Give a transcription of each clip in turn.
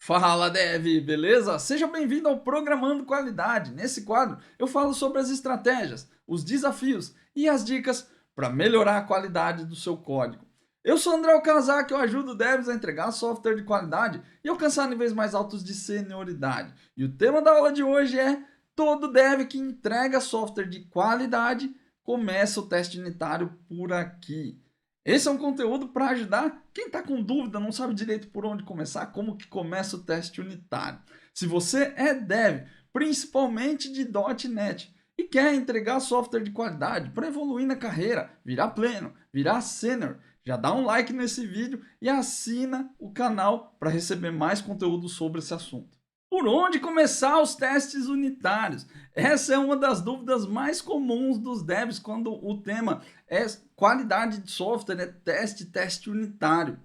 Fala, Dev, beleza? Seja bem-vindo ao Programando Qualidade. Nesse quadro, eu falo sobre as estratégias, os desafios e as dicas para melhorar a qualidade do seu código. Eu sou André Okazaki, eu ajudo devs a entregar software de qualidade e alcançar níveis mais altos de senioridade. E o tema da aula de hoje é: todo dev que entrega software de qualidade começa o teste unitário por aqui. Esse é um conteúdo para ajudar quem está com dúvida, não sabe direito por onde começar, como que começa o teste unitário. Se você é dev, principalmente de .NET, e quer entregar software de qualidade para evoluir na carreira, virar pleno, virar sênior, já dá um like nesse vídeo e assina o canal para receber mais conteúdo sobre esse assunto. Por onde começar os testes unitários? Essa é uma das dúvidas mais comuns dos devs quando o tema é qualidade de software, é teste unitário.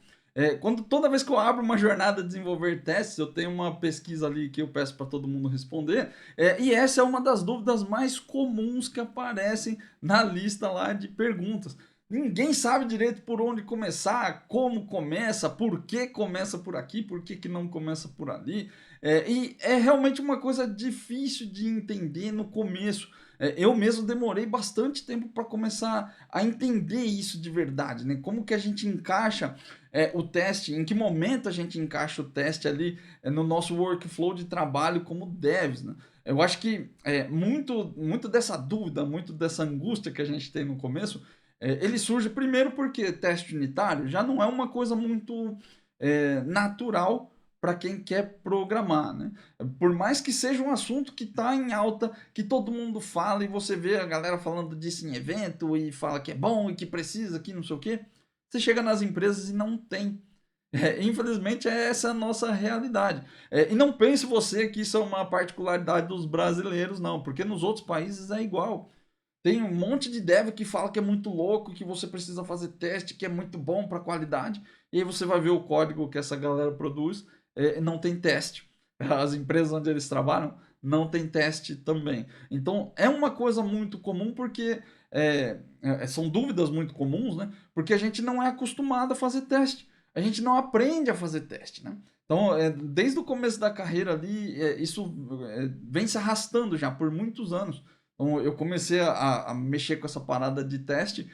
Toda vez que eu abro uma jornada de desenvolver testes, eu tenho uma pesquisa ali que eu peço para todo mundo responder, e essa é uma das dúvidas mais comuns que aparecem na lista lá de perguntas. Ninguém sabe direito por onde começar, como começa, por que começa por aqui, por que não começa por ali. E é realmente uma coisa difícil de entender no começo. Eu mesmo demorei bastante tempo para começar a entender isso de verdade, né? Como que a gente encaixa o teste, em que momento a gente encaixa o teste ali no nosso workflow de trabalho como devs, né? Eu acho que muito dessa dúvida, muito dessa angústia que a gente tem no começo, ele surge primeiro porque teste unitário já não é uma coisa muito natural para quem quer programar, né? Por mais que seja um assunto que está em alta, que todo mundo fala e você vê a galera falando disso em evento e fala que é bom e que precisa, que não sei o quê, você chega nas empresas e não tem. Infelizmente, essa é a nossa realidade. E não pense você que isso é uma particularidade dos brasileiros, não, porque nos outros países é igual. Tem um monte de dev que fala que é muito louco, que você precisa fazer teste, que é muito bom para qualidade. E aí você vai ver o código que essa galera produz, não tem teste. As empresas onde eles trabalham não tem teste também. Então é uma coisa muito comum porque são dúvidas muito comuns, né? Porque a gente não é acostumado a fazer teste. A gente não aprende a fazer teste, né? Então, desde o começo da carreira ali, isso vem se arrastando já por muitos anos. Então, eu comecei a mexer com essa parada de teste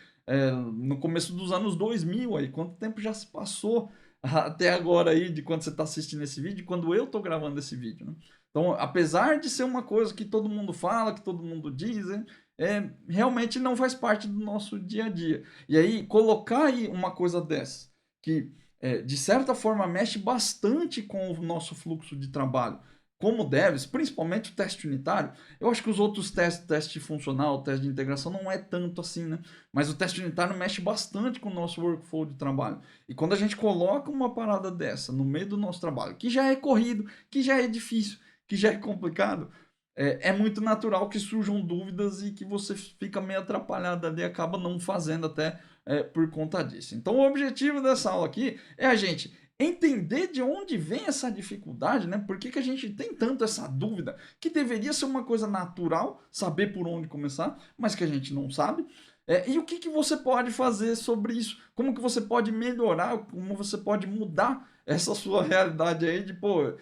no começo dos anos 2000. Aí, quanto tempo já se passou até agora aí, de quando você está assistindo esse vídeo, quando eu estou gravando esse vídeo, né? Então, apesar de ser uma coisa que todo mundo fala, que todo mundo diz, realmente não faz parte do nosso dia a dia. E aí, colocar aí uma coisa dessa, que de certa forma mexe bastante com o nosso fluxo de trabalho, como devs, principalmente o teste unitário. Eu acho que os outros testes, teste funcional, teste de integração, não é tanto assim, né? Mas o teste unitário mexe bastante com o nosso workflow de trabalho. E quando a gente coloca uma parada dessa no meio do nosso trabalho, que já é corrido, que já é difícil, que já é complicado, é muito natural que surjam dúvidas e que você fica meio atrapalhado ali e acaba não fazendo até por conta disso. Então, o objetivo dessa aula aqui é a gente entender de onde vem essa dificuldade, né? Por que a gente tem tanto essa dúvida, que deveria ser uma coisa natural, saber por onde começar, mas que a gente não sabe. E o que você pode fazer sobre isso? Como que você pode melhorar, como você pode mudar essa sua realidade aí de, pô,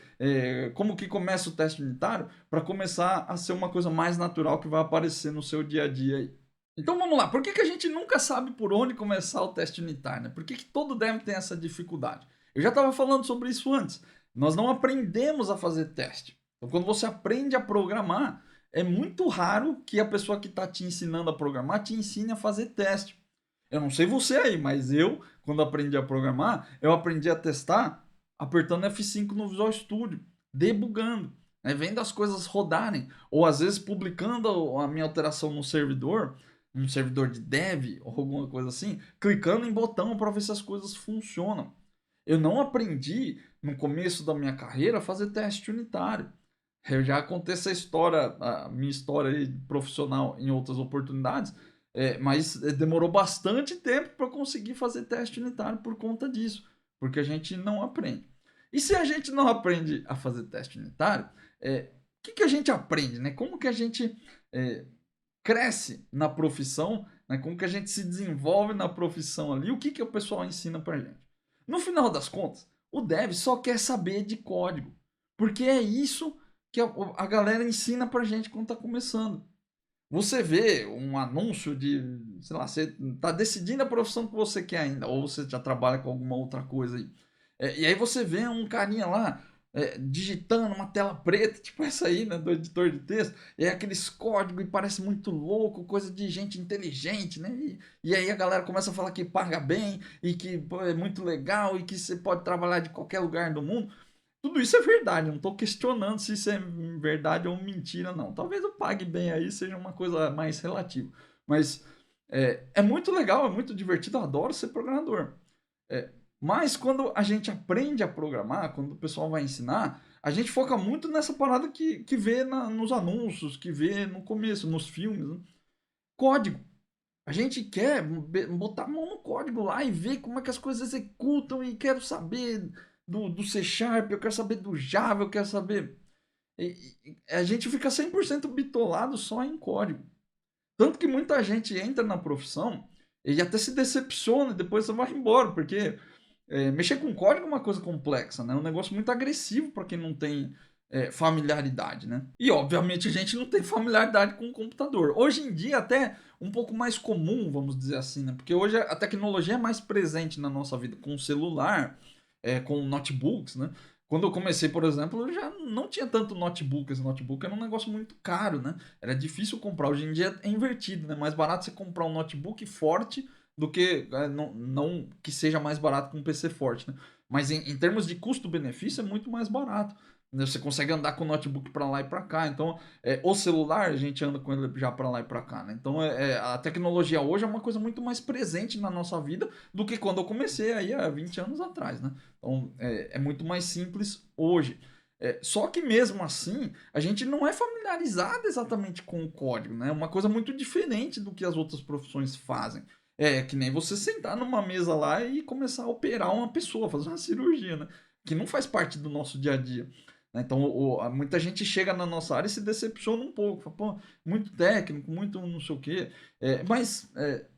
como que começa o teste unitário para começar a ser uma coisa mais natural que vai aparecer no seu dia a dia aí. Então vamos lá, por que a gente nunca sabe por onde começar o teste unitário, né? Por que todo dev tem essa dificuldade? Eu já estava falando sobre isso antes. Nós não aprendemos a fazer teste. Então, quando você aprende a programar, é muito raro que a pessoa que está te ensinando a programar te ensine a fazer teste. Eu não sei você aí, mas eu, quando aprendi a programar, eu aprendi a testar apertando F5 no Visual Studio, debugando, né, vendo as coisas rodarem, ou às vezes publicando a minha alteração no servidor, um servidor de dev ou alguma coisa assim, clicando em botão para ver se as coisas funcionam. Eu não aprendi no começo da minha carreira a fazer teste unitário. Eu já contei essa história, a minha história aí profissional em outras oportunidades, mas demorou bastante tempo para conseguir fazer teste unitário por conta disso, porque a gente não aprende. E se a gente não aprende a fazer teste unitário, o que a gente aprende, né? Como que a gente cresce na profissão, né? Como que a gente se desenvolve na profissão ali? O que o pessoal ensina para gente? No final das contas, O dev só quer saber de código, porque é isso que a galera ensina pra gente quando tá começando. Você vê um anúncio de, sei lá, você tá decidindo a profissão que você quer ainda, ou você já trabalha com alguma outra coisa aí. E aí você vê um carinha lá digitando uma tela preta, tipo essa aí, né, do editor de texto, e é aqueles códigos e parece muito louco, coisa de gente inteligente, né? E aí a galera começa a falar que paga bem e que pô, é muito legal e que você pode trabalhar de qualquer lugar do mundo. Tudo isso é verdade, não estou questionando se isso é verdade ou mentira, não. Talvez o pague bem aí seja uma coisa mais relativa. Mas é muito legal, é muito divertido, eu adoro ser programador. É, mas quando a gente aprende a programar, quando o pessoal vai ensinar, a gente foca muito nessa parada que vê nos anúncios, que vê no começo, nos filmes. Né? Código. A gente quer botar a mão no código lá e ver como é que as coisas executam e quero saber do C Sharp, eu quero saber do Java, eu quero saber. A gente fica 100% bitolado só em código. Tanto que muita gente entra na profissão e até se decepciona e depois você vai embora, porque mexer com código é uma coisa complexa, né? É um negócio muito agressivo para quem não tem familiaridade, né? E obviamente a gente não tem familiaridade com o computador. Hoje em dia até um pouco mais comum, vamos dizer assim, né? Porque hoje a tecnologia é mais presente na nossa vida, com o celular, com notebooks, né? Quando eu comecei, por exemplo, eu já não tinha tanto notebook. Esse notebook era um negócio muito caro, né? Era difícil comprar. Hoje em dia é invertido, né? Mais barato você comprar um notebook forte do que não que seja mais barato que um PC forte, né? Mas em termos de custo-benefício é muito mais barato. Você consegue andar com o notebook para lá e para cá. Então, o celular a gente anda com ele já para lá e para cá, né? Então, a tecnologia hoje é uma coisa muito mais presente na nossa vida do que quando eu comecei aí há 20 anos atrás, né? Então, é muito mais simples hoje. Só que mesmo assim, a gente não é familiarizado exatamente com o código, né? É uma coisa muito diferente do que as outras profissões fazem. É que nem você sentar numa mesa lá e começar a operar uma pessoa, fazer uma cirurgia, né? Que não faz parte do nosso dia a dia. Né? Então, muita gente chega na nossa área e se decepciona um pouco. Fala, pô, muito técnico, muito não sei o quê. Mas,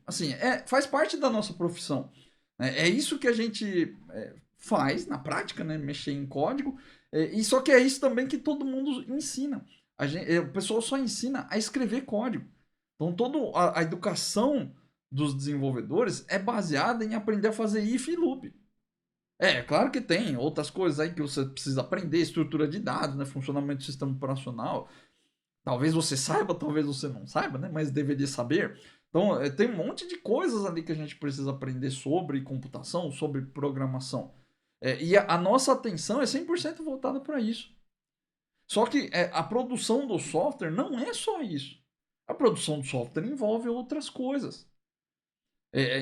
assim, faz parte da nossa profissão. Né? É isso que a gente faz na prática, né? Mexer em código. E só que é isso também que todo mundo ensina. O pessoal só ensina a escrever código. Então, toda a educação dos desenvolvedores é baseada em aprender a fazer if e loop. Claro que tem outras coisas aí que você precisa aprender, estrutura de dados, né, funcionamento do sistema operacional. Talvez você saiba, talvez você não saiba, né, mas deveria saber. Então, tem um monte de coisas ali que a gente precisa aprender sobre computação, sobre programação. E a nossa atenção é 100% voltada para isso. Só que a produção do software não é só isso. A produção do software envolve outras coisas.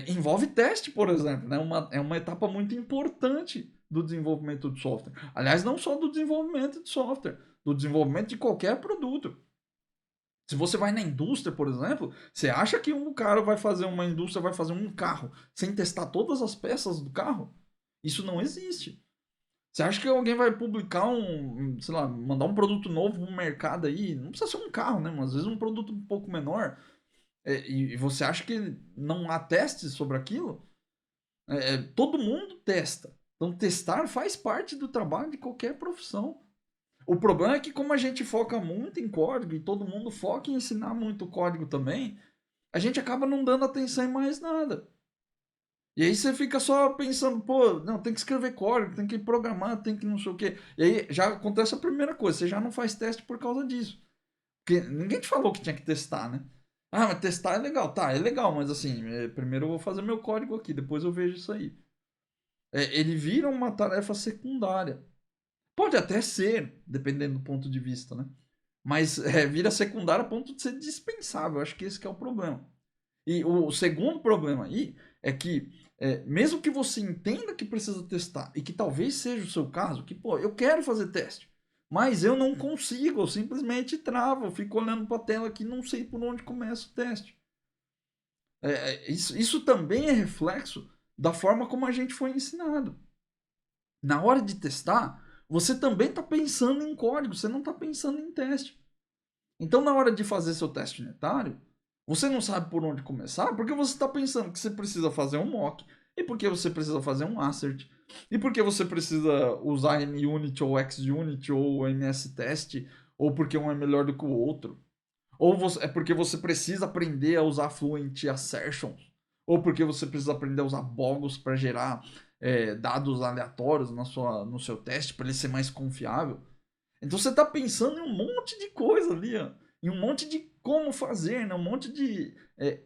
Envolve teste, por exemplo, né? É uma etapa muito importante do desenvolvimento de software. Aliás, não só do desenvolvimento de software, do desenvolvimento de qualquer produto. Se você vai na indústria, por exemplo, você acha que um cara vai fazer uma indústria, vai fazer um carro sem testar todas as peças do carro? Isso não existe. Você acha que alguém vai publicar sei lá, mandar um produto novo no mercado aí? Não precisa ser um carro, né? Mas às vezes um produto um pouco menor. E você acha que não há testes sobre aquilo? Todo mundo testa. Então, testar faz parte do trabalho de qualquer profissão. O problema é que, como a gente foca muito em código e todo mundo foca em ensinar muito código também, a gente acaba não dando atenção em mais nada. E aí você fica só pensando, pô, não, tem que escrever código, tem que programar, tem que não sei o quê. E aí já acontece a primeira coisa, você já não faz teste por causa disso. Porque ninguém te falou que tinha que testar, né? Ah, mas testar é legal. Tá, é legal, mas assim, primeiro eu vou fazer meu código aqui, depois eu vejo isso aí. Ele vira uma tarefa secundária. Pode até ser, dependendo do ponto de vista, né? Mas vira secundária a ponto de ser dispensável. Acho que esse que é o problema. E o segundo problema aí é que, mesmo que você entenda que precisa testar, e que talvez seja o seu caso, que, pô, eu quero fazer teste, mas eu não consigo, eu simplesmente travo, eu fico olhando para a tela aqui e não sei por onde começa o teste. Isso também é reflexo da forma como a gente foi ensinado. Na hora de testar, você também está pensando em código, você não está pensando em teste. Então, na hora de fazer seu teste unitário, você não sabe por onde começar, porque você está pensando que você precisa fazer um mock, E por que você precisa fazer um assert? E por que você precisa usar NUnit ou XUnit ou MS Test? Ou porque um é melhor do que o outro? Ou é porque você precisa aprender a usar Fluent Assertions? Ou porque você precisa aprender a usar Bogus para gerar dados aleatórios no seu teste para ele ser mais confiável? Então você está pensando em um monte de coisa ali, ó, em um monte de como fazer, né? Um monte de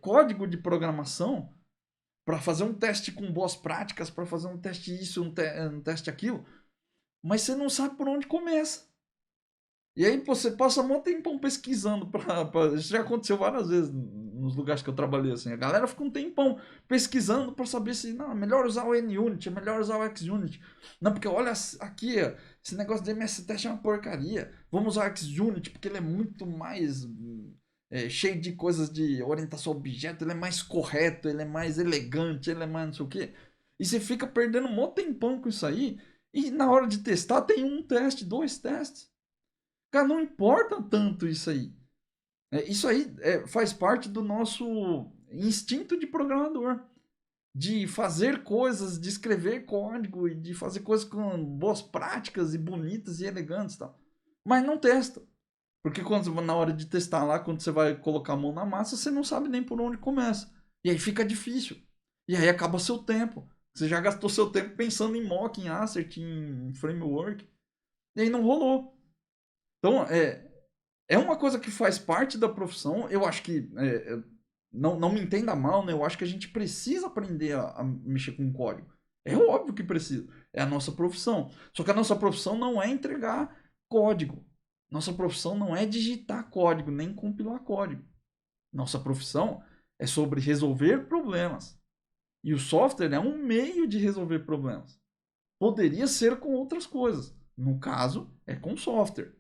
código de programação para fazer um teste com boas práticas, para fazer um teste isso, um teste aquilo, mas você não sabe por onde começa. E aí você passa um tempão pesquisando isso já aconteceu várias vezes nos lugares que eu trabalhei assim. A galera fica um tempão pesquisando para saber se não, é melhor usar o NUnit, é melhor usar o XUnit. Não, porque olha aqui, esse negócio de MS Test é uma porcaria. Vamos usar o XUnit porque ele é muito mais cheio de coisas de orientação a objeto, ele é mais correto, ele é mais elegante, ele é mais não sei o quê. E você fica perdendo um tempão com isso aí. E na hora de testar tem um teste, 2 testes. Cara, não importa tanto isso aí. Isso aí faz parte do nosso instinto de programador. De fazer coisas, de escrever código e de fazer coisas com boas práticas e bonitas e elegantes e tal. Mas não testa. Porque na hora de testar lá, quando você vai colocar a mão na massa, você não sabe nem por onde começa. E aí fica difícil. E aí acaba seu tempo. Você já gastou seu tempo pensando em mock, em assert, em framework. E aí não rolou. Então, é uma coisa que faz parte da profissão. Eu acho que, não me entenda mal, né? Eu acho que a gente precisa aprender a mexer com código. É óbvio que precisa. É a nossa profissão. Só que a nossa profissão não é entregar código. Nossa profissão não é digitar código, nem compilar código. Nossa profissão é sobre resolver problemas. E o software é um meio de resolver problemas. Poderia ser com outras coisas. No caso, é com software.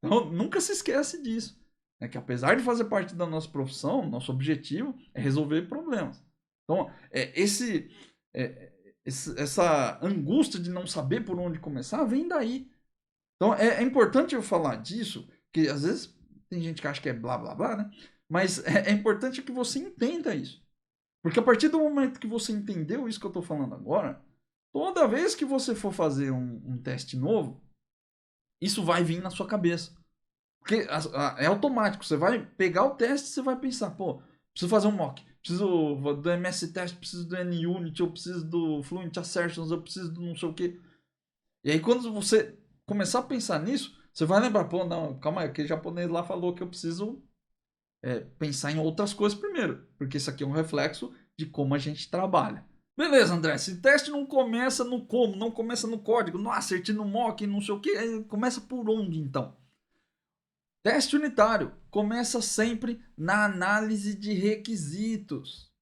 Então, nunca se esquece disso. É que apesar de fazer parte da nossa profissão, nosso objetivo é resolver problemas. Então, essa angústia de não saber por onde começar vem daí. Então, é importante eu falar disso, que às vezes tem gente que acha que é blá blá blá, né? Mas é importante que você entenda isso. Porque a partir do momento que você entendeu isso que eu estou falando agora, toda vez que você for fazer um teste novo, isso vai vir na sua cabeça. Porque é automático. Você vai pegar o teste e você vai pensar, pô, preciso fazer um mock. Preciso do MS Test, preciso do NUnit, eu preciso do Fluent Assertions, eu preciso do não sei o quê. E aí quando você começar a pensar nisso, você vai lembrar, pô, não, calma aí, aquele japonês lá falou que eu preciso pensar em outras coisas primeiro. Porque isso aqui é um reflexo de como a gente trabalha. Beleza, André, se o teste não começa no como, não começa no código, no assert, no mock, não sei o que, começa por onde então? Teste unitário começa sempre na análise de requisitos.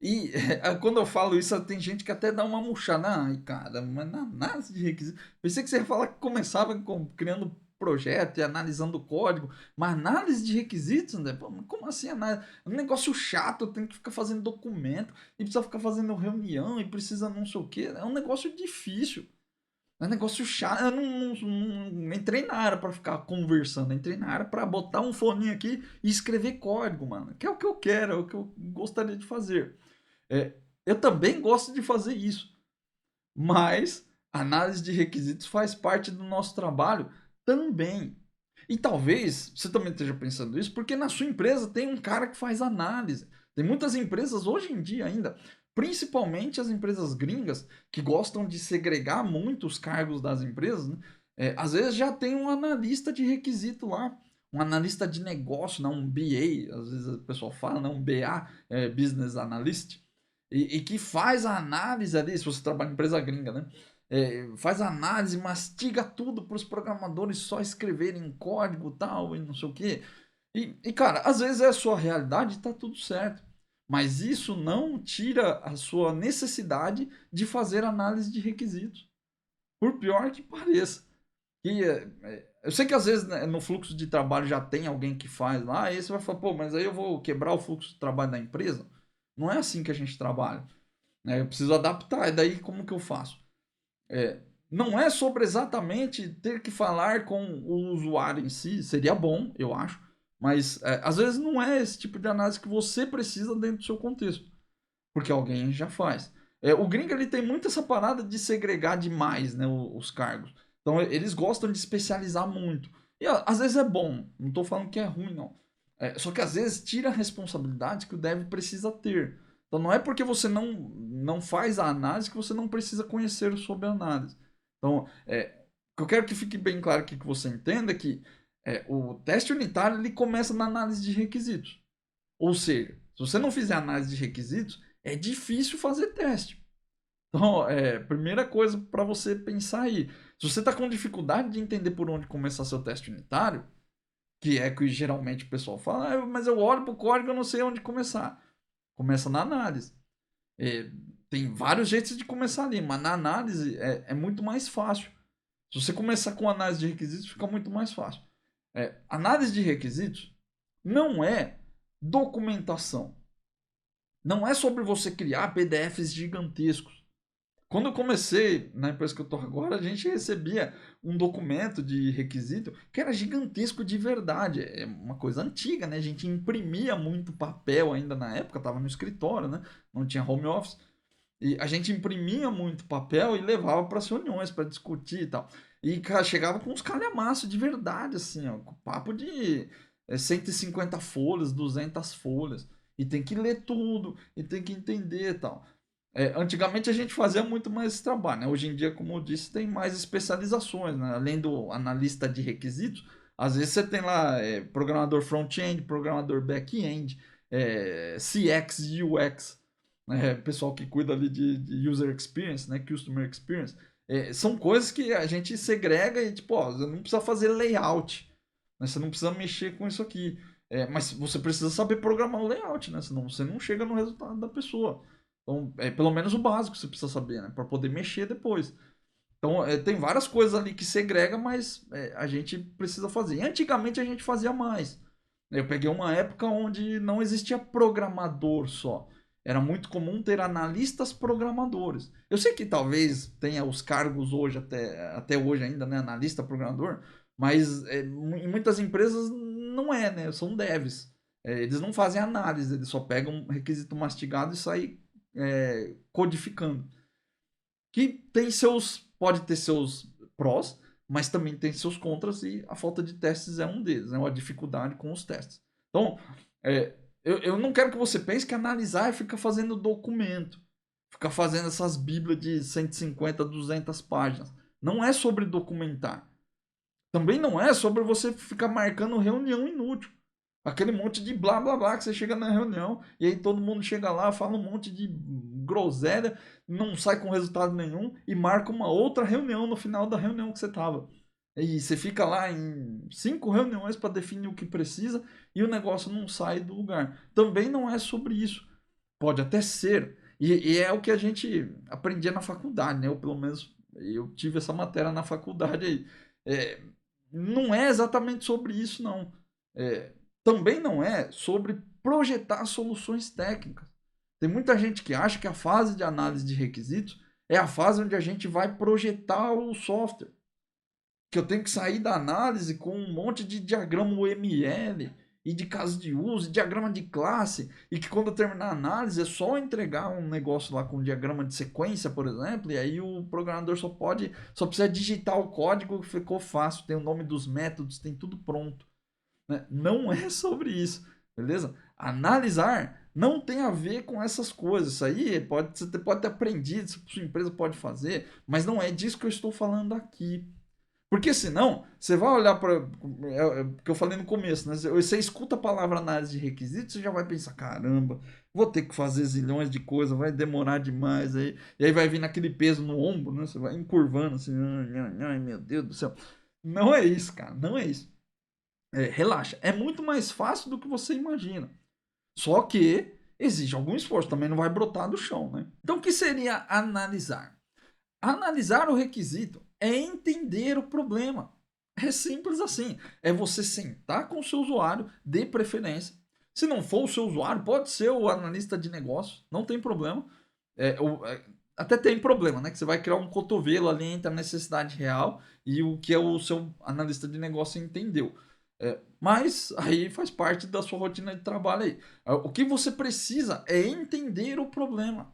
E quando eu falo isso, tem gente que até dá uma murchada. Ai, cara, mas na análise de requisitos. Pensei que você ia falar que começava criando projeto e analisando o código. Mas análise de requisitos, André? Pô, como assim análise? É um negócio chato, tem que ficar fazendo documento, e precisa ficar fazendo reunião, e precisa não sei o quê. É um negócio difícil. É um negócio chato. Eu não entrei na área pra ficar conversando. Entrei na área pra botar um foninho aqui e escrever código, mano. Que é o que eu quero, é o que eu gostaria de fazer. Eu também gosto de fazer isso. Mas análise de requisitos faz parte do nosso trabalho também. E talvez você também esteja pensando isso, porque na sua empresa tem um cara que faz análise. Tem muitas empresas hoje em dia ainda, principalmente as empresas gringas, que gostam de segregar muito os cargos das empresas, né? Às vezes já tem um analista de requisito lá, um analista de negócio, não, um BA, às vezes o pessoal fala, não, um BA, Business Analyst, e que faz a análise ali, se você trabalha em empresa gringa, né? Faz a análise, mastiga tudo para os programadores só escreverem código tal e não sei o que. E, cara, às vezes é a sua realidade e tá tudo certo. Mas isso não tira a sua necessidade de fazer análise de requisitos. Por pior que pareça. Eu sei que às vezes, né, no fluxo de trabalho já tem alguém que faz lá, aí você vai falar, pô, mas aí eu vou quebrar o fluxo de trabalho da empresa? Não é assim que a gente trabalha. Né? Eu preciso adaptar, e daí como que eu faço? Não é sobre exatamente ter que falar com o usuário em si, seria bom, eu acho, mas às vezes não é esse tipo de análise que você precisa dentro do seu contexto, porque alguém já faz. O gringo ele tem muito essa parada de segregar demais, né, os cargos. Então eles gostam de especializar muito. E às vezes é bom, não estou falando que é ruim, não. Só que às vezes tira a responsabilidade que o dev precisa ter. Então não é porque você não faz a análise que você não precisa conhecer sobre a análise. Então, o que eu quero que fique bem claro aqui que você entenda é que o teste unitário ele começa na análise de requisitos. Ou seja, se você não fizer análise de requisitos, é difícil fazer teste. Então, primeira coisa para você pensar aí. Se você está com dificuldade de entender por onde começar seu teste unitário, que é que geralmente o pessoal fala, mas eu olho para o código e eu não sei onde começar. Começa na análise. Tem vários jeitos de começar ali, mas na análise é muito mais fácil. Se você começar com análise de requisitos, fica muito mais fácil. Análise de requisitos não é documentação. Não é sobre você criar PDFs gigantescos. Quando eu comecei, na empresa que eu estou agora, a gente recebia um documento de requisito que era gigantesco de verdade. É uma coisa antiga, né? A gente imprimia muito papel ainda na época, estava no escritório, né? Não tinha home office. E a gente imprimia muito papel e levava para as reuniões para discutir e tal. E cara, chegava com uns calhamaços de verdade, assim, ó, com papo de 150 folhas, 200 folhas. E tem que ler tudo, e tem que entender e tal. Antigamente a gente fazia muito mais esse trabalho, né? Hoje em dia, como eu disse, tem mais especializações, né? Além do analista de requisitos, às vezes você tem lá programador front-end, programador back-end, CX e UX, pessoal que cuida ali de user experience, né? Customer experience. São coisas que a gente segrega e tipo, ó, você não precisa fazer layout, né? Você não precisa mexer com isso aqui. Mas você precisa saber programar o layout, né? Senão você não chega no resultado da pessoa. Então, pelo menos o básico você precisa saber, né? Para poder mexer depois. Então, tem várias coisas ali que segrega, mas a gente precisa fazer. E antigamente a gente fazia mais. Eu peguei uma época onde não existia programador só. Era muito comum ter analistas programadores. Eu sei que talvez tenha os cargos hoje, até hoje ainda, né? Analista programador, mas em muitas empresas não é, né? São devs. Eles não fazem análise, eles só pegam um requisito mastigado e saem codificando. Que tem pode ter seus prós, mas também tem seus contras e a falta de testes é um deles, né? A dificuldade com os testes. Então, eu não quero que você pense que analisar é ficar fazendo documento, ficar fazendo essas bíblias de 150, 200 páginas. Não é sobre documentar. Também não é sobre você ficar marcando reunião inútil. Aquele monte de blá blá blá que você chega na reunião e aí todo mundo chega lá, fala um monte de groselha, não sai com resultado nenhum e marca uma outra reunião no final da reunião que você tava. E você fica lá em 5 reuniões para definir o que precisa e o negócio não sai do lugar. Também não é sobre isso. Pode até ser. E é o que a gente aprendia na faculdade, né? Eu, pelo menos, eu tive essa matéria na faculdade aí. Não é exatamente sobre isso, não. Também não é sobre projetar soluções técnicas. Tem muita gente que acha que a fase de análise de requisitos é a fase onde a gente vai projetar o software. Que eu tenho que sair da análise com um monte de diagrama UML e de caso de uso, e diagrama de classe, e que quando eu terminar a análise é só entregar um negócio lá com um diagrama de sequência, por exemplo, e aí o programador só precisa digitar o código, ficou fácil, tem o nome dos métodos, tem tudo pronto. Né? Não é sobre isso, beleza? Analisar não tem a ver com essas coisas. Isso aí você pode ter aprendido, sua empresa pode fazer, mas não é disso que eu estou falando aqui. Porque senão, você vai olhar para. O que eu falei no começo, né? Você escuta a palavra análise de requisitos, você já vai pensar: caramba, vou ter que fazer zilhões de coisas, vai demorar demais. E aí vai vir naquele peso no ombro, né? Você vai encurvando assim: ai meu Deus do céu. Não é isso, cara, não é isso. Relaxa, é muito mais fácil do que você imagina. Só que exige algum esforço, também não vai brotar do chão, né? Então, o que seria analisar? Analisar o requisito é entender o problema. É simples assim. É você sentar com o seu usuário, de preferência. Se não for o seu usuário, pode ser o analista de negócio, não tem problema. Até tem problema, né? Que você vai criar um cotovelo ali entre a necessidade real e o que o seu analista de negócio entendeu. Mas aí faz parte da sua rotina de trabalho aí. O que você precisa é entender o problema.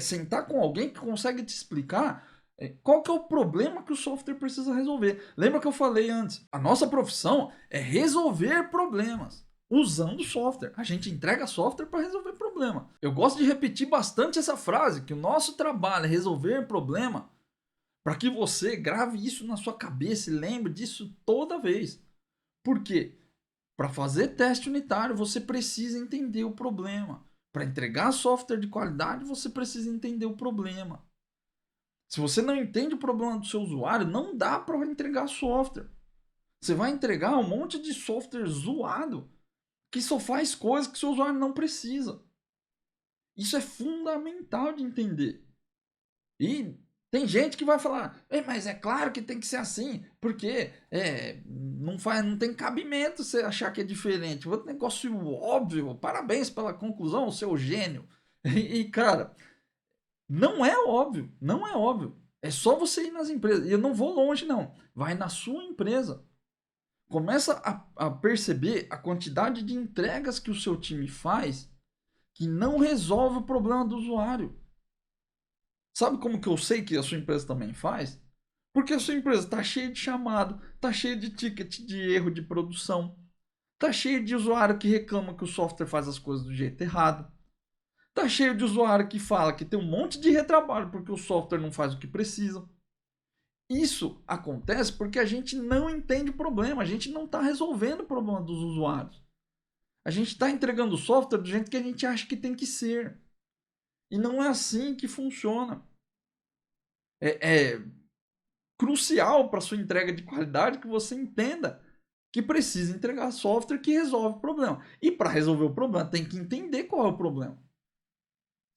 sentar com alguém que consegue te explicar qual que é o problema que o software precisa resolver. Lembra que eu falei antes? A nossa profissão é resolver problemas usando software. A gente entrega software para resolver problema. Eu gosto de repetir bastante essa frase, que o nosso trabalho é resolver problema, para que você grave isso na sua cabeça e lembre disso toda vez. Por quê? Para fazer teste unitário, você precisa entender o problema. Para entregar software de qualidade, você precisa entender o problema. Se você não entende o problema do seu usuário, não dá para entregar software. Você vai entregar um monte de software zoado que só faz coisas que o seu usuário não precisa. Isso é fundamental de entender. E tem gente que vai falar, mas é claro que tem que ser assim, porque não tem cabimento você achar que é diferente. Outro negócio óbvio, parabéns pela conclusão, seu gênio. Cara, não é óbvio, não é óbvio. É só você ir nas empresas. E eu não vou longe, não. Vai na sua empresa. Começa a perceber a quantidade de entregas que o seu time faz que não resolve o problema do usuário. Sabe como que eu sei que a sua empresa também faz? Porque a sua empresa está cheia de chamado, está cheia de ticket de erro de produção, está cheia de usuário que reclama que o software faz as coisas do jeito errado, está cheio de usuário que fala que tem um monte de retrabalho porque o software não faz o que precisa. Isso acontece porque a gente não entende o problema, a gente não está resolvendo o problema dos usuários. A gente está entregando o software do jeito que a gente acha que tem que ser. E não é assim que funciona. É crucial para sua entrega de qualidade que você entenda que precisa entregar software que resolve o problema. E para resolver o problema, tem que entender qual é o problema.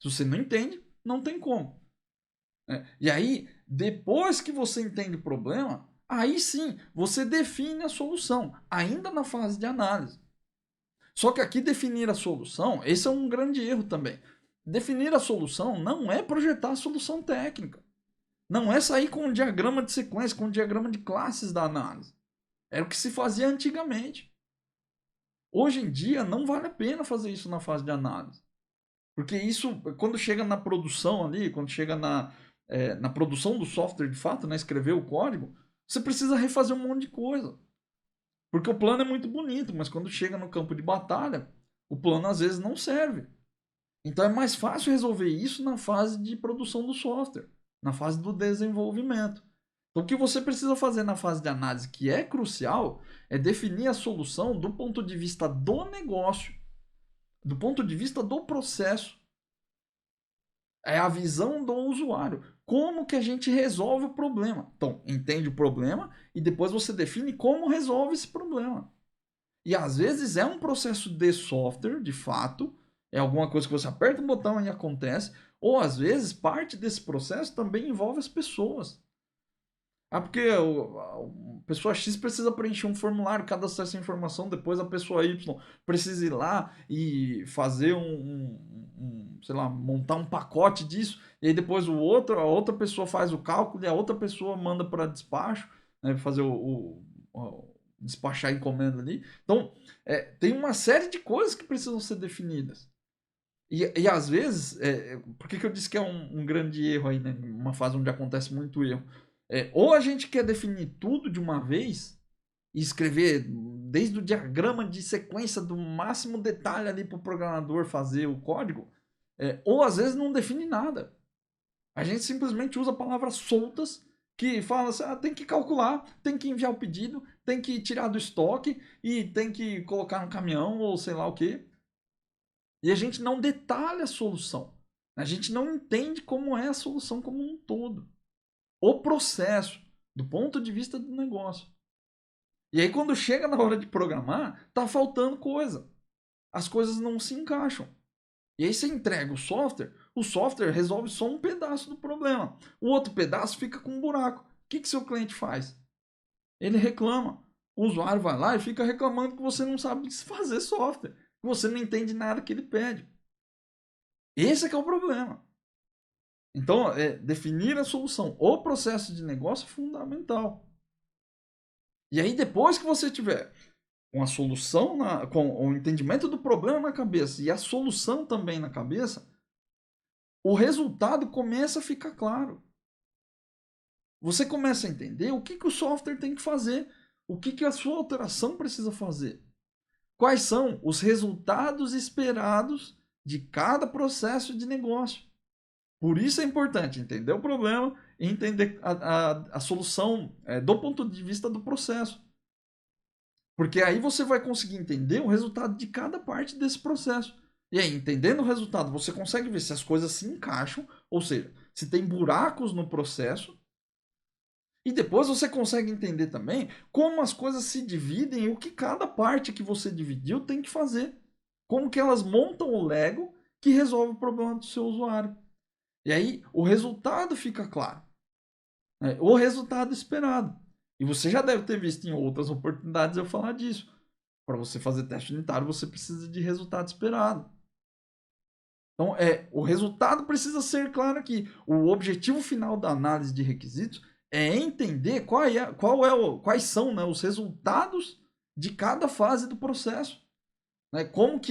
Se você não entende, não tem como. E aí, depois que você entende o problema, aí sim, você define a solução, ainda na fase de análise. Só que aqui definir a solução, esse é um grande erro também. Definir a solução não é projetar a solução técnica. Não é sair com um diagrama de sequência, com um diagrama de classes da análise. Era o que se fazia antigamente. Hoje em dia não vale a pena fazer isso na fase de análise. Porque isso, quando chega na produção ali, quando chega na produção do software de fato, escrever o código, você precisa refazer um monte de coisa. Porque o plano é muito bonito, mas quando chega no campo de batalha, o plano às vezes não serve. Então é mais fácil resolver isso na fase de produção do software, na fase do desenvolvimento. Então o que você precisa fazer na fase de análise, que é crucial, é definir a solução do ponto de vista do negócio, do ponto de vista do processo. É a visão do usuário. Como que a gente resolve o problema? Então, entende o problema e depois você define como resolve esse problema. E às vezes é um processo de software, de fato, é alguma coisa que você aperta um botão e acontece, ou às vezes parte desse processo também envolve as pessoas. Porque a pessoa X precisa preencher um formulário, cadastrar essa informação, depois a pessoa Y precisa ir lá e fazer sei lá, montar um pacote disso, e aí depois a outra pessoa faz o cálculo e a outra pessoa manda para despacho, fazer despachar a encomenda ali. Então, tem uma série de coisas que precisam ser definidas. E às vezes, por que eu disse que é um grande erro aí, uma fase onde acontece muito erro? Ou a gente quer definir tudo de uma vez e escrever desde o diagrama de sequência do máximo detalhe ali para o programador fazer o código, ou às vezes não define nada. A gente simplesmente usa palavras soltas que falam assim, tem que calcular, tem que enviar o pedido, tem que tirar do estoque e tem que colocar no caminhão ou sei lá o que. E a gente não detalha a solução. A gente não entende como é a solução como um todo. O processo, do ponto de vista do negócio. E aí quando chega na hora de programar, tá faltando coisa. As coisas não se encaixam. E aí você entrega o software resolve só um pedaço do problema. O outro pedaço fica com um buraco. O que seu cliente faz? Ele reclama. O usuário vai lá e fica reclamando que você não sabe fazer software. Que você não entende nada que ele pede. Esse é que é o problema. Então, definir a solução, o processo de negócio é fundamental. E aí, depois que você tiver com a solução, com o entendimento do problema na cabeça e a solução também na cabeça, o resultado começa a ficar claro. Você começa a entender o que o software tem que fazer, o que a sua alteração precisa fazer. Quais são os resultados esperados de cada processo de negócio. Por isso é importante entender o problema e entender a solução do ponto de vista do processo. Porque aí você vai conseguir entender o resultado de cada parte desse processo. E aí, entendendo o resultado, você consegue ver se as coisas se encaixam, ou seja, se tem buracos no processo. E depois você consegue entender também como as coisas se dividem e o que cada parte que você dividiu tem que fazer. Como que elas montam o Lego que resolve o problema do seu usuário. E aí o resultado fica claro. Né? O resultado esperado. E você já deve ter visto em outras oportunidades eu falar disso. Para você fazer teste unitário, você precisa de resultado esperado. Então, o resultado precisa ser claro aqui. O objetivo final da análise de requisitos é entender quais são, né, os resultados de cada fase do processo. Né? Como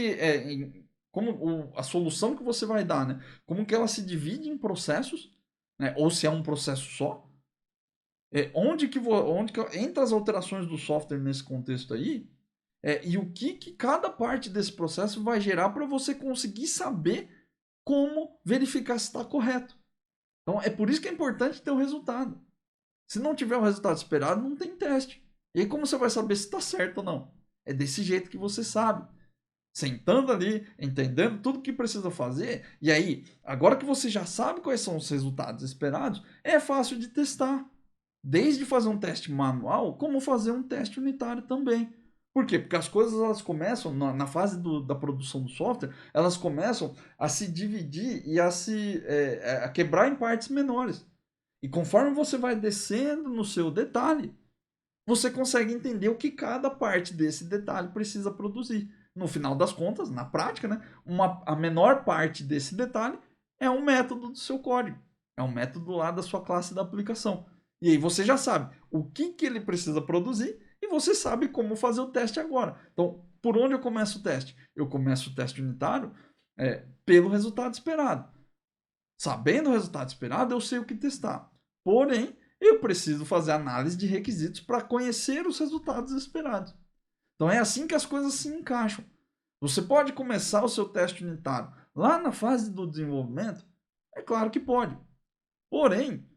a solução que você vai dar, né? Como que ela se divide em processos, né? Ou se é um processo só. Onde que entra as alterações do software nesse contexto aí, e o que cada parte desse processo vai gerar para você conseguir saber como verificar se está correto. Então é por isso que é importante ter o resultado. Se não tiver o resultado esperado, não tem teste. E aí como você vai saber se está certo ou não? É desse jeito que você sabe. Sentando ali, entendendo tudo o que precisa fazer. E aí, agora que você já sabe quais são os resultados esperados, é fácil de testar. Desde fazer um teste manual, como fazer um teste unitário também. Por quê? Porque as coisas elas começam, na fase da produção do software, elas começam a se dividir e a quebrar em partes menores. E conforme você vai descendo no seu detalhe, você consegue entender o que cada parte desse detalhe precisa produzir. No final das contas, na prática, né, a menor parte desse detalhe é um método do seu código. É um método lá da sua classe da aplicação. E aí você já sabe o que ele precisa produzir e você sabe como fazer o teste agora. Então, por onde eu começo o teste? Eu começo o teste unitário pelo resultado esperado. Sabendo o resultado esperado, eu sei o que testar. Porém, eu preciso fazer análise de requisitos para conhecer os resultados esperados. Então é assim que as coisas se encaixam. Você pode começar o seu teste unitário lá na fase do desenvolvimento? É claro que pode. Porém,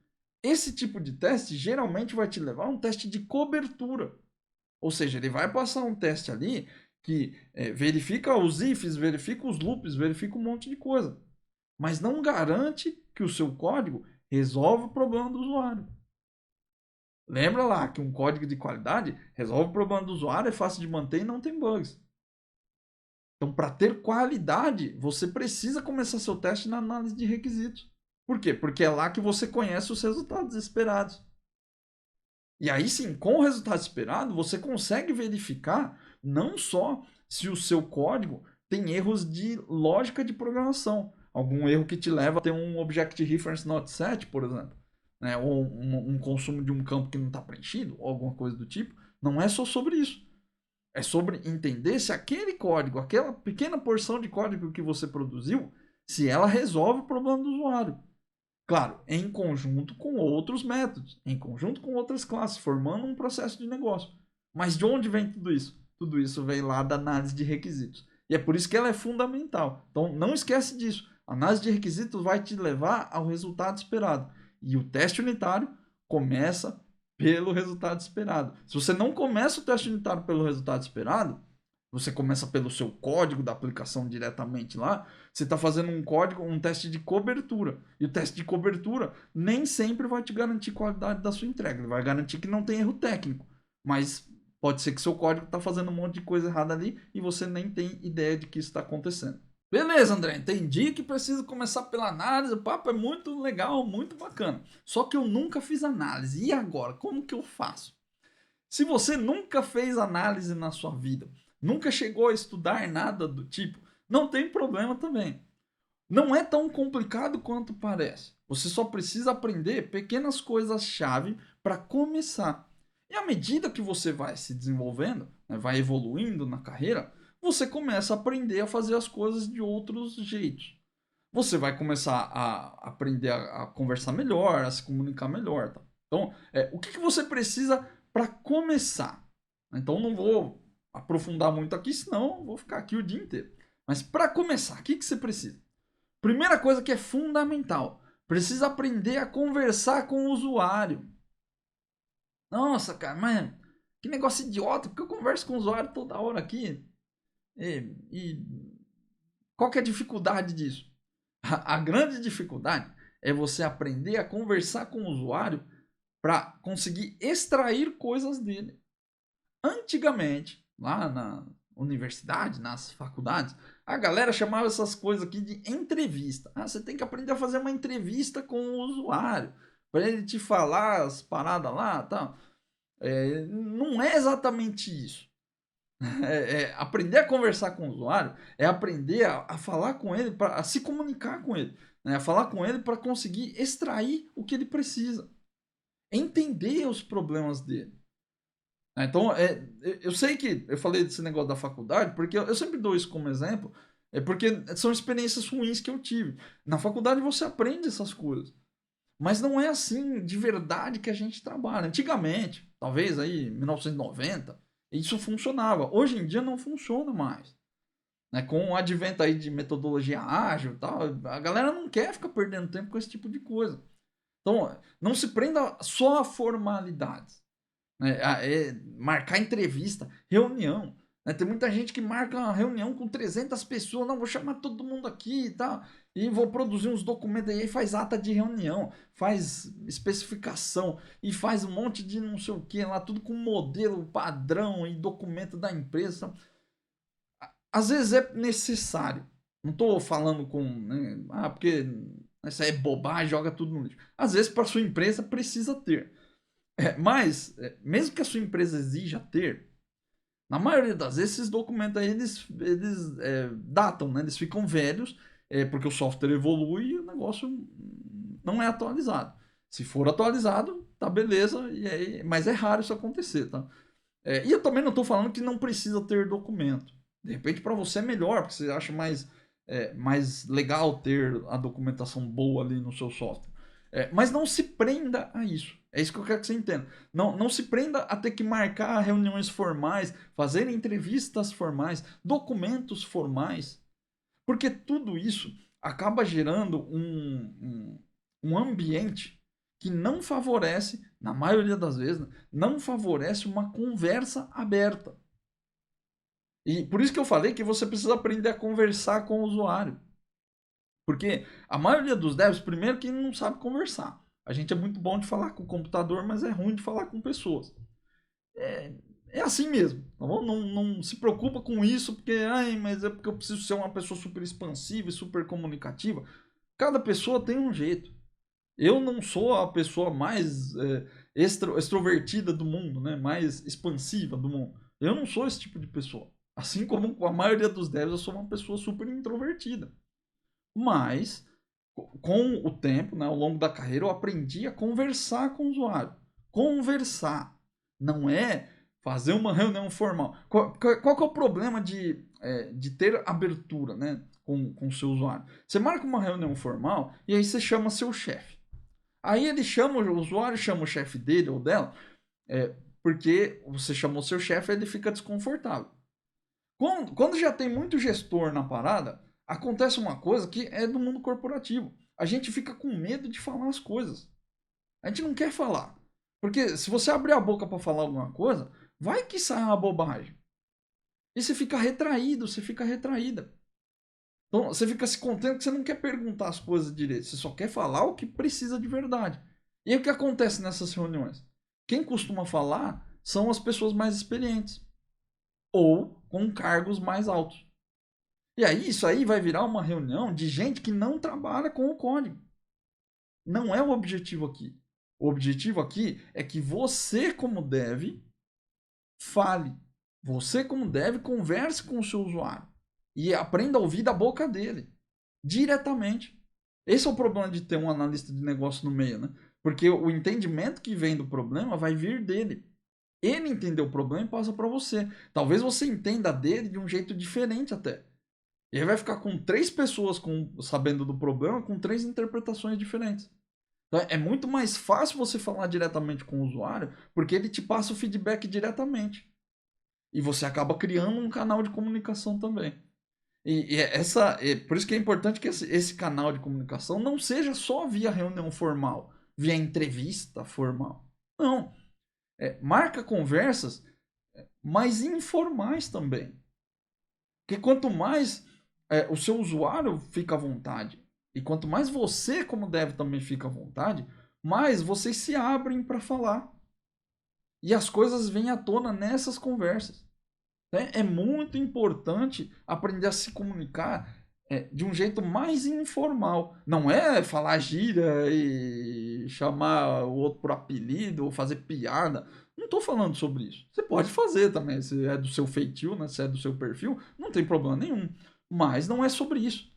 esse tipo de teste geralmente vai te levar a um teste de cobertura. Ou seja, ele vai passar um teste ali que verifica os ifs, verifica os loops, verifica um monte de coisa. Mas não garante que o seu código resolve o problema do usuário. Lembra lá que um código de qualidade resolve o problema do usuário, é fácil de manter e não tem bugs. Então, para ter qualidade, você precisa começar seu teste na análise de requisitos. Por quê? Porque é lá que você conhece os resultados esperados. E aí sim, com o resultado esperado, você consegue verificar não só se o seu código tem erros de lógica de programação, algum erro que te leva a ter um Object Reference Not Set, por exemplo, né? Ou um consumo de um campo que não está preenchido, ou alguma coisa do tipo. Não é só sobre isso. É sobre entender se aquele código, aquela pequena porção de código que você produziu, se ela resolve o problema do usuário. Claro, em conjunto com outros métodos, em conjunto com outras classes, formando um processo de negócio. Mas de onde vem tudo isso? Tudo isso vem lá da análise de requisitos. E é por isso que ela é fundamental. Então não esquece disso. A análise de requisitos vai te levar ao resultado esperado. E o teste unitário começa pelo resultado esperado. Se você não começa o teste unitário pelo resultado esperado, você começa pelo seu código da aplicação diretamente lá, você está fazendo um teste de cobertura. E o teste de cobertura nem sempre vai te garantir qualidade da sua entrega. Ele vai garantir que não tem erro técnico. Mas pode ser que seu código está fazendo um monte de coisa errada ali e você nem tem ideia de que isso está acontecendo. Beleza, André, entendi que preciso começar pela análise, o papo é muito legal, muito bacana. Só que eu nunca fiz análise. E agora, como que eu faço? Se você nunca fez análise na sua vida, nunca chegou a estudar nada do tipo, não tem problema também. Não é tão complicado quanto parece. Você só precisa aprender pequenas coisas-chave para começar. E à medida que você vai se desenvolvendo, né, vai evoluindo na carreira, você começa a aprender a fazer as coisas de outros jeitos. você vai começar a aprender a conversar melhor, a se comunicar melhor. Tá? Então, o que você precisa para começar? Então, não vou aprofundar muito aqui, senão eu vou ficar aqui o dia inteiro. Mas para começar, o que você precisa? Primeira coisa que é fundamental, precisa aprender a conversar com o usuário. Nossa, cara, mas que negócio idiota, porque eu converso com o usuário toda hora aqui. E qual que é a dificuldade disso? A grande dificuldade é você aprender a conversar com o usuário para conseguir extrair coisas dele. Antigamente, lá na universidade, nas faculdades, a galera chamava essas coisas aqui de entrevista. Você tem que aprender a fazer uma entrevista com o usuário, para ele te falar as paradas lá, tal. Não é exatamente isso. Aprender a conversar com o usuário é aprender a falar com ele, a se comunicar com ele, né? A falar com ele para conseguir extrair o que ele precisa, entender os problemas dele. Então, eu sei que eu falei desse negócio da faculdade, porque eu sempre dou isso como exemplo, porque são experiências ruins que eu tive. Na faculdade você aprende essas coisas, mas não é assim de verdade que a gente trabalha. Antigamente, talvez aí 1990, isso funcionava. Hoje em dia não funciona mais. Né? Com o advento aí de metodologia ágil e tal, a galera não quer ficar perdendo tempo com esse tipo de coisa. Então, não se prenda só a formalidades. Marcar entrevista, reunião. Né? Tem muita gente que marca uma reunião com 300 pessoas. Não, vou chamar todo mundo aqui e tal. E vou produzir uns documentos aí. Faz ata de reunião, faz especificação e faz um monte de não sei o que lá. Tudo com modelo, padrão e documento da empresa. Às vezes é necessário. Não estou falando com. Né, porque isso aí é bobagem, joga tudo no lixo. Às vezes, para sua empresa, precisa ter. Mas, mesmo que a sua empresa exija ter, na maioria das vezes esses documentos aí, eles datam, né? Eles ficam velhos, porque o software evolui e o negócio não é atualizado. Se for atualizado, tá beleza, mas é raro isso acontecer, tá? E eu também não estou falando que não precisa ter documento. De repente para você é melhor, porque você acha mais legal ter a documentação boa ali no seu software. Mas não se prenda a isso. É isso que eu quero que você entenda. Não se prenda a ter que marcar reuniões formais, fazer entrevistas formais, documentos formais. Porque tudo isso acaba gerando um ambiente que não favorece, na maioria das vezes, não favorece uma conversa aberta. E por isso que eu falei que você precisa aprender a conversar com o usuário. Porque a maioria dos devs, primeiro, que não sabe conversar. A gente é muito bom de falar com o computador, mas é ruim de falar com pessoas. É assim mesmo. Tá bom? Não se preocupa com isso, porque mas é porque eu preciso ser uma pessoa super expansiva e super comunicativa. Cada pessoa tem um jeito. Eu não sou a pessoa mais extrovertida do mundo, né? Mais expansiva do mundo. Eu não sou esse tipo de pessoa. Assim como a maioria dos devs, eu sou uma pessoa super introvertida. Mas, com o tempo, né, ao longo da carreira, eu aprendi a conversar com o usuário. Conversar. Não é fazer uma reunião formal. Qual que é o problema de ter abertura, né, com o seu usuário? Você marca uma reunião formal e aí você chama seu chefe. Aí ele chama, o usuário chama o chefe dele ou dela, porque você chamou seu chefe, ele fica desconfortável. Quando já tem muito gestor na parada, acontece uma coisa que é do mundo corporativo. A gente fica com medo de falar as coisas. A gente não quer falar. Porque se você abrir a boca para falar alguma coisa, vai que sai uma bobagem. E você fica retraído, você fica retraída. Então você fica se contendo que você não quer perguntar as coisas direito. Você só quer falar o que precisa de verdade. E aí o que acontece nessas reuniões? Quem costuma falar são as pessoas mais experientes. Ou com cargos mais altos. E aí, isso aí vai virar uma reunião de gente que não trabalha com o código. Não é o objetivo aqui. O objetivo aqui é que você, como dev, fale. Você, como dev, converse com o seu usuário. E aprenda a ouvir da boca dele. Diretamente. Esse é o problema de ter um analista de negócio no meio, né? Porque o entendimento que vem do problema vai vir dele. Ele entendeu o problema e passa para você. Talvez você entenda dele de um jeito diferente até. E aí vai ficar com 3 pessoas sabendo do problema com 3 interpretações diferentes. Então é muito mais fácil você falar diretamente com o usuário, porque ele te passa o feedback diretamente. E você acaba criando um canal de comunicação também. Por isso que é importante que esse canal de comunicação não seja só via reunião formal, via entrevista formal. Não. Marca conversas mais informais também. Porque quanto mais o seu usuário fica à vontade, e quanto mais você, como dev, também fica à vontade, mais vocês se abrem para falar. E as coisas vêm à tona nessas conversas. É muito importante aprender a se comunicar de um jeito mais informal. Não é falar gíria e chamar o outro por apelido ou fazer piada. Não estou falando sobre isso. Você pode fazer também, se é do seu feitio, né? Se é do seu perfil, não tem problema nenhum. Mas não é sobre isso.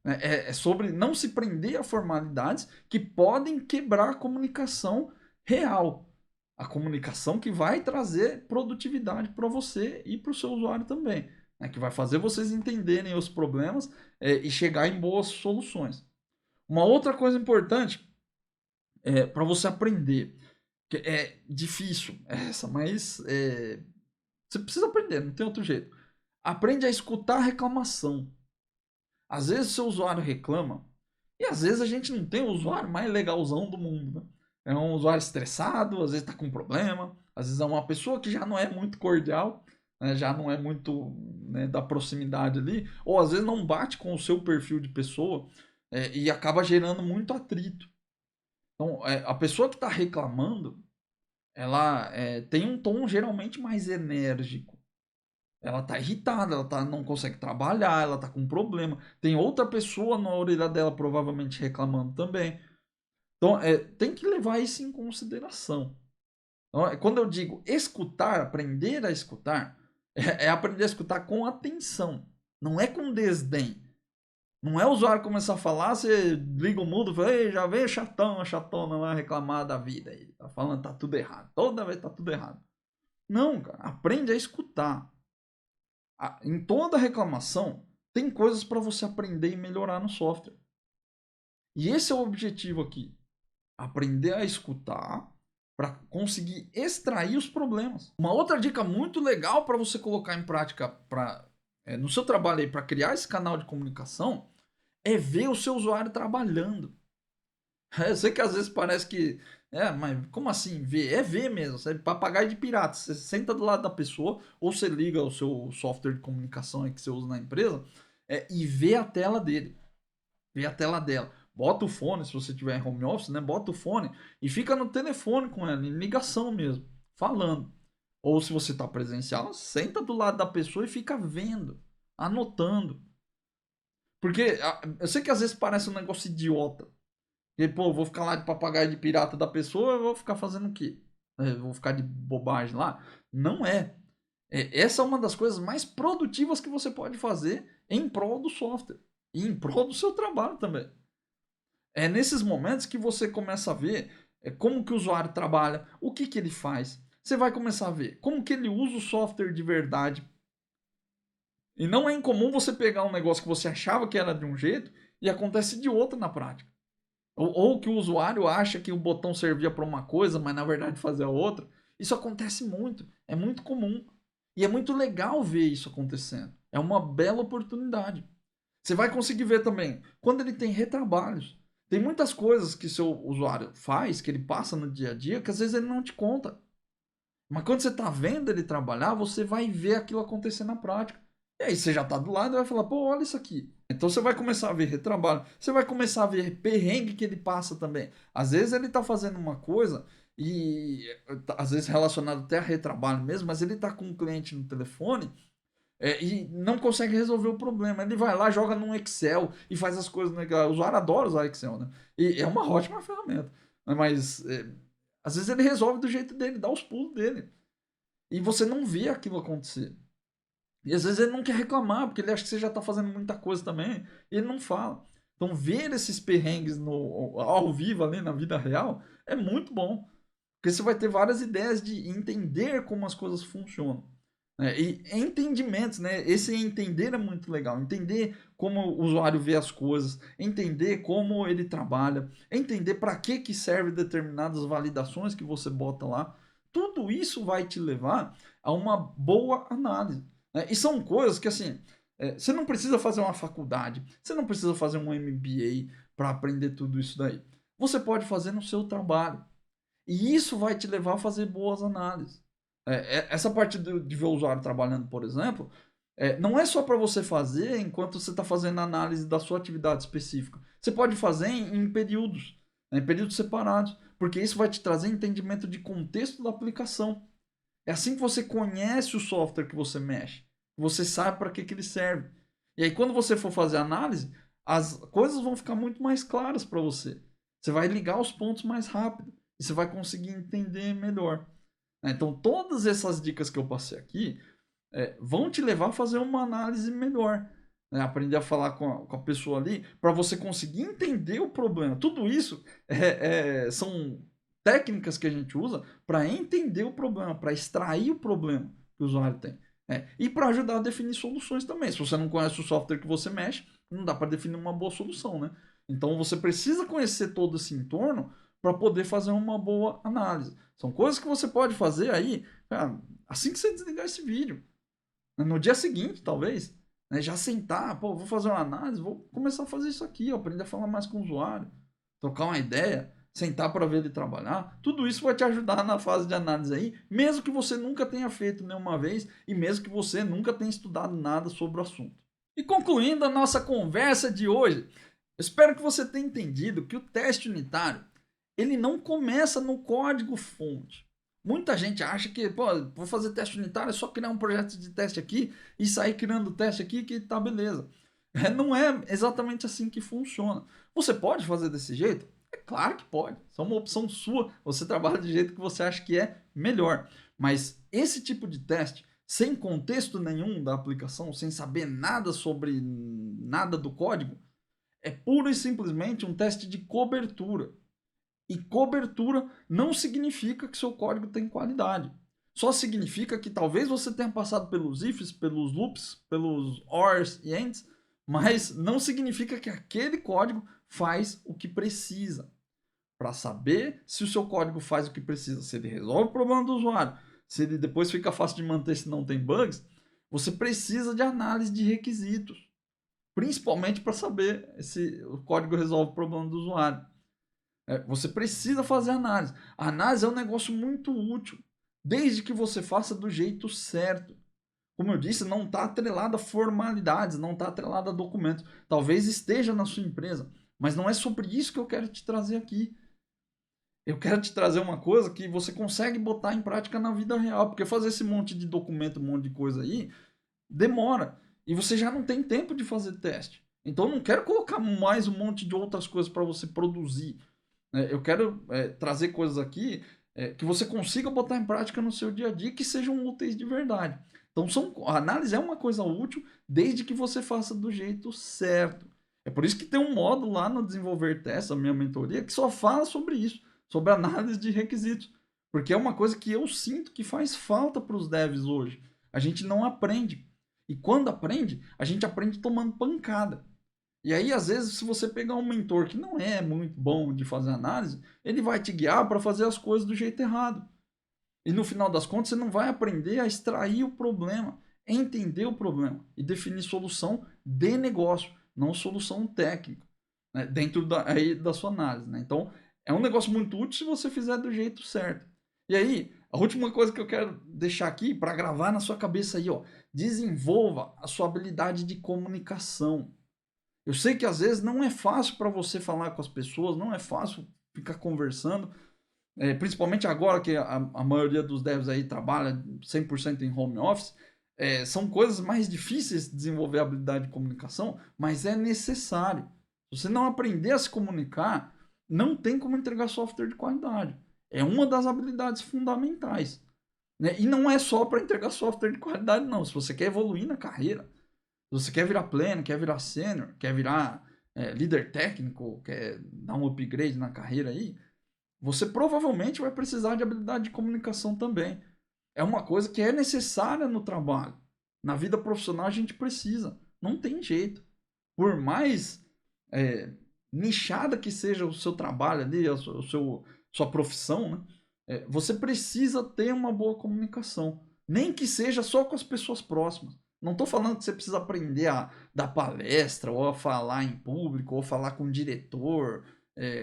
É sobre não se prender a formalidades que podem quebrar a comunicação real. A comunicação que vai trazer produtividade para você e para o seu usuário também. Né? Que vai fazer vocês entenderem os problemas e chegar em boas soluções. Uma outra coisa importante para você aprender, que é difícil essa, mas você precisa aprender, não tem outro jeito. Aprende a escutar a reclamação. Às vezes o seu usuário reclama, e às vezes a gente não tem o usuário mais legalzão do mundo. Né? É um usuário estressado, às vezes está com problema, às vezes é uma pessoa que já não é muito cordial, né? Já não é muito, né, da proximidade ali, ou às vezes não bate com o seu perfil de pessoa e acaba gerando muito atrito. Então, a pessoa que está reclamando, ela tem um tom geralmente mais enérgico. Ela tá irritada, não consegue trabalhar, ela tá com um problema. Tem outra pessoa na orelha dela provavelmente reclamando também. Então, tem que levar isso em consideração. Então, quando eu digo escutar, aprender a escutar, é aprender a escutar com atenção. Não é com desdém. Não é o usuário começar a falar, você liga o mudo e fala, ei, já veio chatão, a chatona lá reclamar da vida. Ele tá falando, tá tudo errado. Toda vez tá tudo errado. Não, cara, aprende a escutar. Em toda reclamação, tem coisas para você aprender e melhorar no software. E esse é o objetivo aqui. Aprender a escutar para conseguir extrair os problemas. Uma outra dica muito legal para você colocar em prática no seu trabalho aí para criar esse canal de comunicação é ver o seu usuário trabalhando. Eu sei que às vezes parece que mas como assim ver? É ver mesmo, sabe? Papagaio de pirata. Você senta do lado da pessoa ou você liga o seu software de comunicação aí que você usa na empresa e vê a tela dele. Vê a tela dela. Bota o fone, se você tiver em home office, né? Bota o fone e fica no telefone com ela, em ligação mesmo, falando. Ou se você está presencial, senta do lado da pessoa e fica vendo, anotando. Porque eu sei que às vezes parece um negócio idiota. E, pô, vou ficar lá de papagaio de pirata da pessoa, eu vou ficar fazendo o quê? Vou ficar de bobagem lá? Não é. Essa é uma das coisas mais produtivas que você pode fazer em prol do software. E em prol do seu trabalho também. É nesses momentos que você começa a ver como que o usuário trabalha, o que que ele faz. Você vai começar a ver como que ele usa o software de verdade. E não é incomum você pegar um negócio que você achava que era de um jeito e acontece de outro na prática. Ou que o usuário acha que o botão servia para uma coisa, mas na verdade fazia outra. Isso acontece muito, é muito comum. E é muito legal ver isso acontecendo. É uma bela oportunidade. Você vai conseguir ver também quando ele tem retrabalhos. Tem muitas coisas que seu usuário faz, que ele passa no dia a dia, que às vezes ele não te conta. Mas quando você está vendo ele trabalhar, você vai ver aquilo acontecer na prática. E aí você já está do lado e vai falar, pô, olha isso aqui. Então você vai começar a ver retrabalho, você vai começar a ver perrengue que ele passa também. Às vezes ele está fazendo uma coisa e às vezes relacionado até a retrabalho mesmo, mas ele está com um cliente no telefone e não consegue resolver o problema. Ele vai lá, joga num Excel e faz as coisas. Né? O usuário adora usar Excel, né? E é uma ótima ferramenta. Mas às vezes ele resolve do jeito dele, dá os pulos dele. E você não vê aquilo acontecer. E às vezes ele não quer reclamar, porque ele acha que você já está fazendo muita coisa também, e ele não fala. Então, ver esses perrengues ao vivo ali na vida real é muito bom. Porque você vai ter várias ideias de entender como as coisas funcionam. E entendimentos, né? Esse entender é muito legal. Entender como o usuário vê as coisas, entender como ele trabalha, entender para que serve determinadas validações que você bota lá. Tudo isso vai te levar a uma boa análise. Né? E são coisas que, assim, você não precisa fazer uma faculdade, você não precisa fazer um MBA para aprender tudo isso daí. Você pode fazer no seu trabalho. E isso vai te levar a fazer boas análises. Essa parte de ver o usuário trabalhando, por exemplo, não é só para você fazer enquanto você está fazendo a análise da sua atividade específica. Você pode fazer em períodos, né, em períodos separados, porque isso vai te trazer entendimento de contexto da aplicação. É assim que você conhece o software que você mexe. Você sabe para que ele serve. E aí, quando você for fazer a análise, as coisas vão ficar muito mais claras para você. Você vai ligar os pontos mais rápido e você vai conseguir entender melhor. Então, todas essas dicas que eu passei aqui vão te levar a fazer uma análise melhor. Né? Aprender a falar com a pessoa ali para você conseguir entender o problema. Tudo isso são técnicas que a gente usa para entender o problema, para extrair o problema que o usuário tem. E para ajudar a definir soluções também. Se você não conhece o software que você mexe, não dá para definir uma boa solução. Né? Então, você precisa conhecer todo esse entorno para poder fazer uma boa análise. São coisas que você pode fazer aí, cara, assim que você desligar esse vídeo. No dia seguinte, talvez, né, já sentar, pô, vou fazer uma análise, vou começar a fazer isso aqui, ó, aprender a falar mais com o usuário, trocar uma ideia, sentar para ver ele trabalhar. Tudo isso vai te ajudar na fase de análise aí, mesmo que você nunca tenha feito nenhuma vez e mesmo que você nunca tenha estudado nada sobre o assunto. E concluindo a nossa conversa de hoje, espero que você tenha entendido que o teste unitário ele não começa no código-fonte. Muita gente acha que, pô, vou fazer teste unitário, é só criar um projeto de teste aqui e sair criando teste aqui que tá beleza. Não é exatamente assim que funciona. Você pode fazer desse jeito? É claro que pode. Isso é uma opção sua. Você trabalha do jeito que você acha que é melhor. Mas esse tipo de teste, sem contexto nenhum da aplicação, sem saber nada sobre nada do código, é puro e simplesmente um teste de cobertura. E cobertura não significa que seu código tem qualidade. Só significa que talvez você tenha passado pelos ifs, pelos loops, pelos ors e ends, mas não significa que aquele código faz o que precisa. Para saber se o seu código faz o que precisa, se ele resolve o problema do usuário, se ele depois fica fácil de manter se não tem bugs, você precisa de análise de requisitos. Principalmente para saber se o código resolve o problema do usuário. Você precisa fazer análise. A análise é um negócio muito útil, desde que você faça do jeito certo. Como eu disse, não está atrelado a formalidades, não está atrelado a documentos. Talvez esteja na sua empresa, mas não é sobre isso que eu quero te trazer aqui. Eu quero te trazer uma coisa que você consegue botar em prática na vida real, porque fazer esse monte de documento, um monte de coisa aí, demora. E você já não tem tempo de fazer teste. Então eu não quero colocar mais um monte de outras coisas para você produzir. Eu quero trazer coisas aqui que você consiga botar em prática no seu dia a dia que sejam úteis de verdade. Então, a análise é uma coisa útil desde que você faça do jeito certo. É por isso que tem um módulo lá no Desenvolver Teste, a minha mentoria, que só fala sobre isso, sobre análise de requisitos. Porque é uma coisa que eu sinto que faz falta para os devs hoje. A gente não aprende. E quando aprende, a gente aprende tomando pancada. E aí, às vezes, se você pegar um mentor que não é muito bom de fazer análise, ele vai te guiar para fazer as coisas do jeito errado. E no final das contas, você não vai aprender a extrair o problema, entender o problema e definir solução de negócio, não solução técnica, né, dentro da sua análise. Né? Então, é um negócio muito útil se você fizer do jeito certo. E aí, a última coisa que eu quero deixar aqui para gravar na sua cabeça aí, ó, desenvolva a sua habilidade de comunicação. Eu sei que às vezes não é fácil para você falar com as pessoas, não é fácil ficar conversando, principalmente agora que a maioria dos devs aí trabalha 100% em home office, são coisas mais difíceis de desenvolver a habilidade de comunicação, mas é necessário. Se você não aprender a se comunicar, não tem como entregar software de qualidade. É uma das habilidades fundamentais. Né? E não é só para entregar software de qualidade, não. Se você quer evoluir na carreira, se você quer virar pleno, quer virar sênior, quer virar líder técnico, quer dar um upgrade na carreira aí, você provavelmente vai precisar de habilidade de comunicação também. é uma coisa que é necessária no trabalho. Na vida profissional a gente precisa. Não tem jeito. Por mais nichada que seja o seu trabalho ali, sua profissão, né? Você precisa ter uma boa comunicação. Nem que seja só com as pessoas próximas. Não estou falando que você precisa aprender a dar palestra, ou a falar em público, ou falar com o diretor.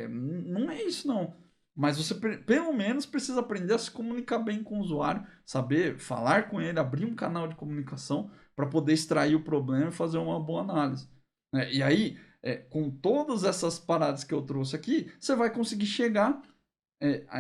Não é isso, não. Mas você pelo menos precisa aprender a se comunicar bem com o usuário, saber falar com ele, abrir um canal de comunicação para poder extrair o problema e fazer uma boa análise. E aí, com todas essas paradas que eu trouxe aqui, você vai conseguir chegar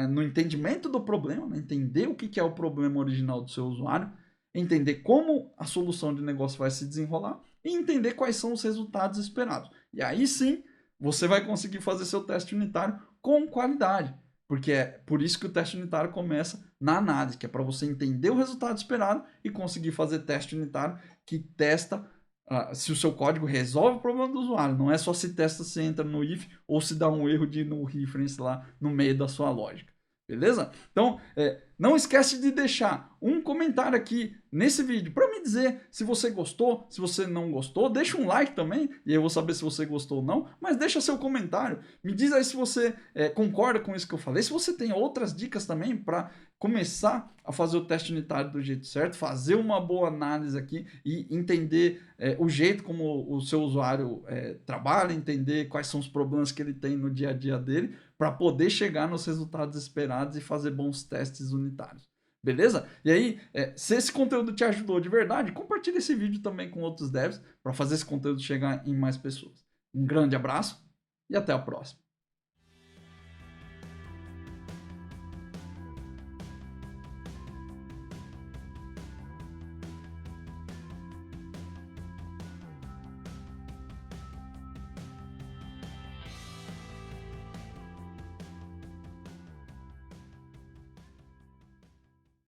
no entendimento do problema, né? Entender o que é o problema original do seu usuário, entender como a solução de negócio vai se desenrolar e entender quais são os resultados esperados. E aí sim, você vai conseguir fazer seu teste unitário com qualidade. Porque é por isso que o teste unitário começa na análise, que é para você entender o resultado esperado e conseguir fazer teste unitário que testa se o seu código resolve o problema do usuário. Não é só se testa se entra no if ou se dá um erro de no reference lá no meio da sua lógica. Beleza? Então, não esquece de deixar um comentário aqui nesse vídeo para me dizer se você gostou, se você não gostou. Deixa um like também, e eu vou saber se você gostou ou não. Mas deixa seu comentário. Me diz aí se você concorda com isso que eu falei. Se você tem outras dicas também para começar a fazer o teste unitário do jeito certo, fazer uma boa análise aqui e entender o jeito como o seu usuário trabalha, entender quais são os problemas que ele tem no dia a dia dele, para poder chegar nos resultados esperados e fazer bons testes unitários. Beleza? E aí, se esse conteúdo te ajudou de verdade, compartilha esse vídeo também com outros devs para fazer esse conteúdo chegar em mais pessoas. Um grande abraço e até a próxima.